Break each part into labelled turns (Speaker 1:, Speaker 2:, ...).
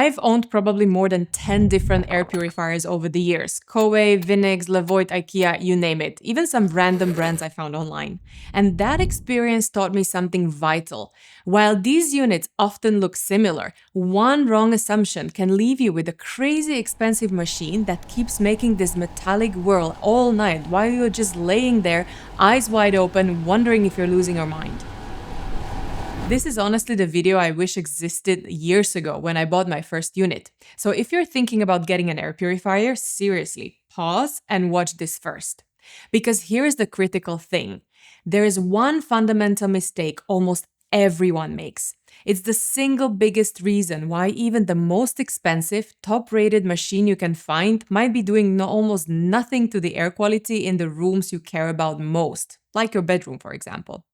Speaker 1: I've owned probably more than 10 different air purifiers over the years. Koei, Vinex, Levoit, IKEA, you name it. Even some random brands I found online. And that experience taught me something vital. While these units often look similar, one wrong assumption can leave you with a crazy expensive machine that keeps making this metallic whirl all night while you're just laying there, eyes wide open, wondering if you're losing your mind. This is honestly the video I wish existed years ago when I bought my first unit. So if you're thinking about getting an air purifier, seriously, pause and watch this first. Because here's the critical thing. There is one fundamental mistake almost everyone makes. It's the single biggest reason why even the most expensive, top-rated machine you can find might be doing almost nothing to the air quality in the rooms you care about most, like your bedroom, for example.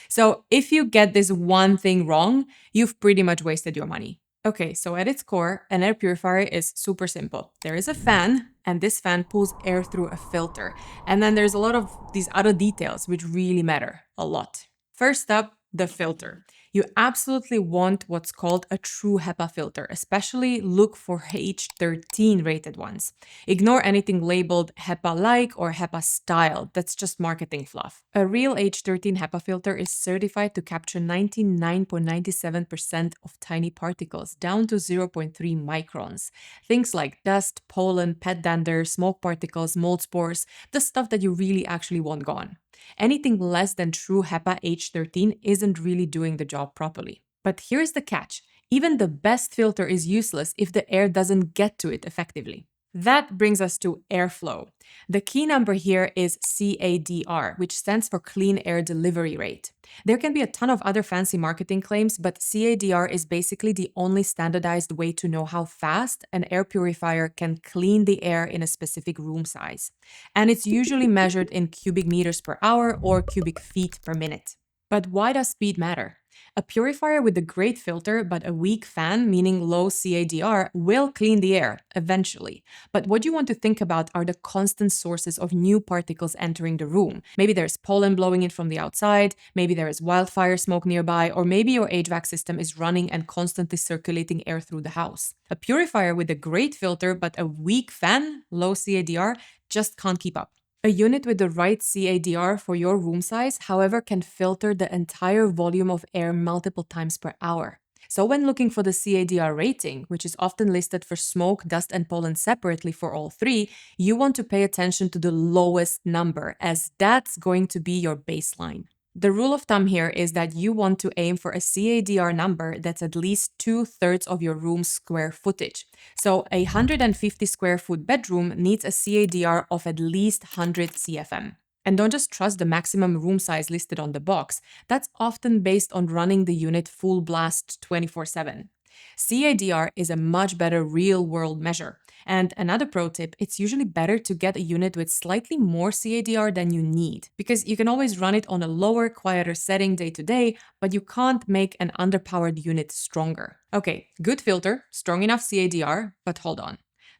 Speaker 1: So if you get this one thing wrong, you've pretty much wasted your money. Okay, so at its core, an air purifier is super simple. There is a fan, and this fan pulls air through a filter. And then there's a lot of these other details which really matter a lot. First up, the filter. You absolutely want what's called a true HEPA filter, especially look for H13 rated ones. Ignore anything labeled HEPA-like or HEPA-style, that's just marketing fluff. A real H13 HEPA filter is certified to capture 99.97% of tiny particles, down to 0.3 microns. Things like dust, pollen, pet dander, smoke particles, mold spores, the stuff that you really actually want gone. Anything less than true HEPA H13 isn't really doing the job properly. But here's the catch. Even the best filter is useless if the air doesn't get to it effectively. That brings us to airflow. The key number here is CADR, which stands for Clean Air Delivery Rate. There can be a ton of other fancy marketing claims, but CADR is basically the only standardized way to know how fast an air purifier can clean the air in a specific room size. And it's usually measured in cubic meters per hour or cubic feet per minute. But why does speed matter? A purifier with a great filter but a weak fan, meaning low CADR, will clean the air, eventually. But what you want to think about are the constant sources of new particles entering the room. Maybe there's pollen blowing in from the outside, maybe there is wildfire smoke nearby, or maybe your HVAC system is running and constantly circulating air through the house. A purifier with a great filter but a weak fan, low CADR, just can't keep up. A unit with the right CADR for your room size, however, can filter the entire volume of air multiple times per hour. So when looking for the CADR rating, which is often listed for smoke, dust, and pollen separately for all three, you want to pay attention to the lowest number, as that's going to be your baseline. The rule of thumb here is that you want to aim for a CADR number that's at least 2/3 of your room's square footage. So a 150 square foot bedroom needs a CADR of at least 100 CFM. And don't just trust the maximum room size listed on the box. That's often based on running the unit full blast 24/7. CADR is a much better real-world measure. And another pro tip, it's usually better to get a unit with slightly more CADR than you need, because you can always run it on a lower, quieter setting day to day, but you can't make an underpowered unit stronger. Okay, good filter, strong enough CADR, but hold on.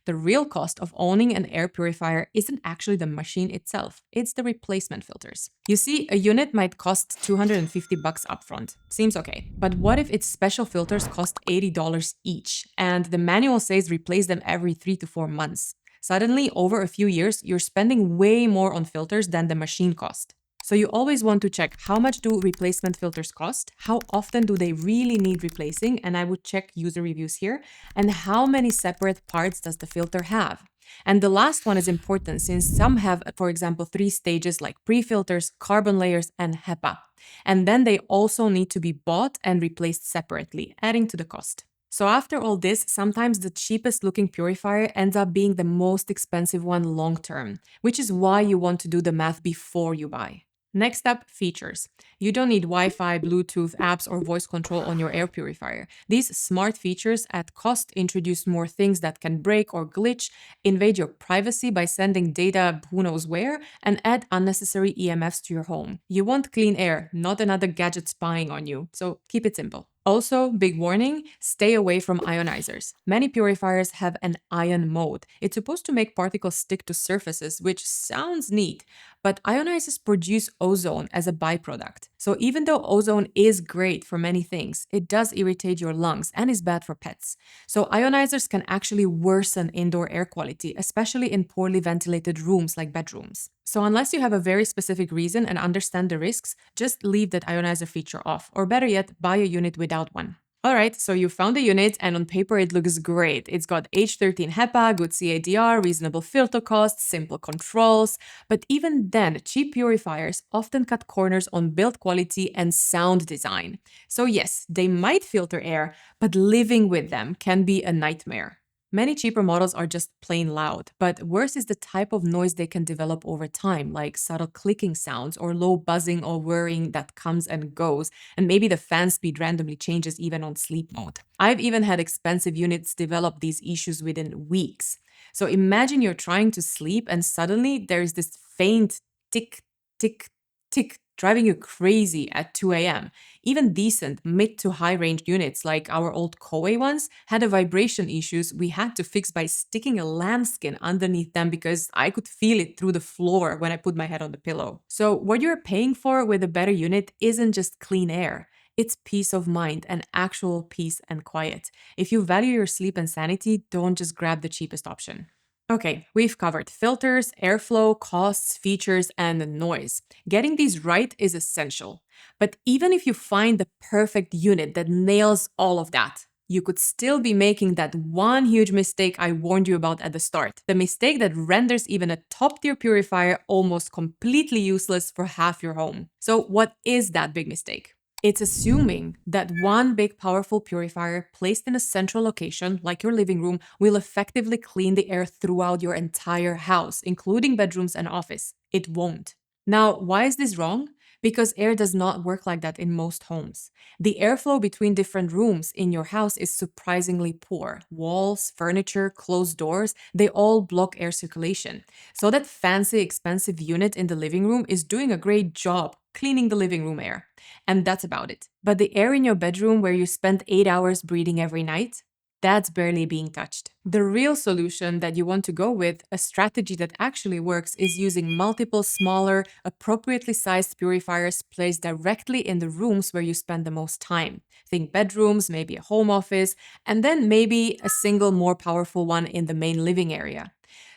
Speaker 1: The real cost of owning an air purifier isn't actually the machine itself, it's the replacement filters. You see, a unit might cost $250 upfront. Seems okay. But what if its special filters cost $80 each, and the manual says replace them every 3 to 4 months? Suddenly, over a few years, you're spending way more on filters than the machine cost. So you always want to check how much do replacement filters cost, how often do they really need replacing, and I would check user reviews here, and how many separate parts does the filter have. And the last one is important since some have, for example, 3 stages like pre-filters, carbon layers, and HEPA. And then they also need to be bought and replaced separately, adding to the cost. So after all this, sometimes the cheapest looking purifier ends up being the most expensive one long term, which is why you want to do the math before you buy. Next up, features. You don't need Wi-Fi, Bluetooth, apps, or voice control on your air purifier. These smart features at cost introduce more things that can break or glitch, invade your privacy by sending data who knows where, and add unnecessary EMFs to your home. You want clean air, not another gadget spying on you, so keep it simple. Also, big warning, stay away from ionizers. Many purifiers have an ion mode. It's supposed to make particles stick to surfaces, which sounds neat, but ionizers produce ozone as a byproduct. So even though ozone is great for many things, it does irritate your lungs and is bad for pets. So ionizers can actually worsen indoor air quality, especially in poorly ventilated rooms like bedrooms. So unless you have a very specific reason and understand the risks, just leave that ionizer feature off, or better yet, buy a unit without one. All right, so you found a unit and on paper it looks great. It's got H13 HEPA, good CADR, reasonable filter costs, simple controls. But even then, cheap purifiers often cut corners on build quality and sound design. So yes, they might filter air, but living with them can be a nightmare. Many cheaper models are just plain loud, but worse is the type of noise they can develop over time, like subtle clicking sounds or low buzzing or whirring that comes and goes, and maybe the fan speed randomly changes even on sleep mode. I've even had expensive units develop these issues within weeks. So imagine you're trying to sleep and suddenly there's this faint tick, tick, tick driving you crazy at 2 a.m. Even decent mid to high range units like our old Koei ones had a vibration issues we had to fix by sticking a lambskin underneath them because I could feel it through the floor when I put my head on the pillow. So what you're paying for with a better unit isn't just clean air. It's peace of mind and actual peace and quiet. If you value your sleep and sanity, don't just grab the cheapest option. Okay, we've covered filters, airflow, costs, features, and noise. Getting these right is essential. But even if you find the perfect unit that nails all of that, you could still be making that one huge mistake I warned you about at the start. The mistake that renders even a top-tier purifier almost completely useless for half your home. So what is that big mistake? It's assuming that one big powerful purifier placed in a central location, like your living room, will effectively clean the air throughout your entire house, including bedrooms and office. It won't. Now, why is this wrong? Because air does not work like that in most homes. The airflow between different rooms in your house is surprisingly poor. Walls, furniture, closed doors, they all block air circulation. So that fancy, expensive unit in the living room is doing a great job cleaning the living room air. And that's about it. But the air in your bedroom where you spend 8 hours breathing every night, that's barely being touched. The real solution that you want to go with, a strategy that actually works, is using multiple smaller, appropriately sized purifiers placed directly in the rooms where you spend the most time. Think bedrooms, maybe a home office, and then maybe a single more powerful one in the main living area.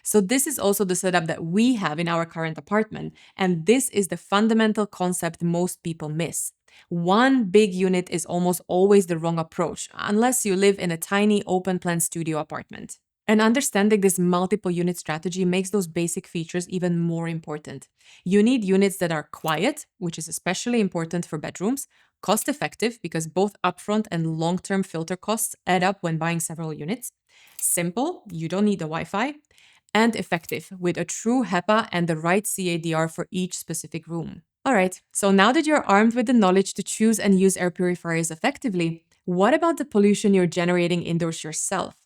Speaker 1: So this is also the setup that we have in our current apartment, and this is the fundamental concept most people miss. One big unit is almost always the wrong approach, unless you live in a tiny open-plan studio apartment. And understanding this multiple unit strategy makes those basic features even more important. You need units that are quiet, which is especially important for bedrooms, cost-effective because both upfront and long-term filter costs add up when buying several units, simple, you don't need the Wi-Fi, and effective with a true HEPA and the right CADR for each specific room. All right, so now that you're armed with the knowledge to choose and use air purifiers effectively, what about the pollution you're generating indoors yourself?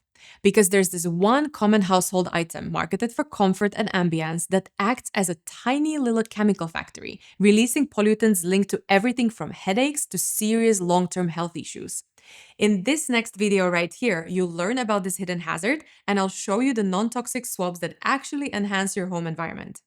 Speaker 1: Because there's this one common household item marketed for comfort and ambience that acts as a tiny little chemical factory, releasing pollutants linked to everything from headaches to serious long-term health issues. In this next video right here, you'll learn about this hidden hazard, and I'll show you the non-toxic swabs that actually enhance your home environment.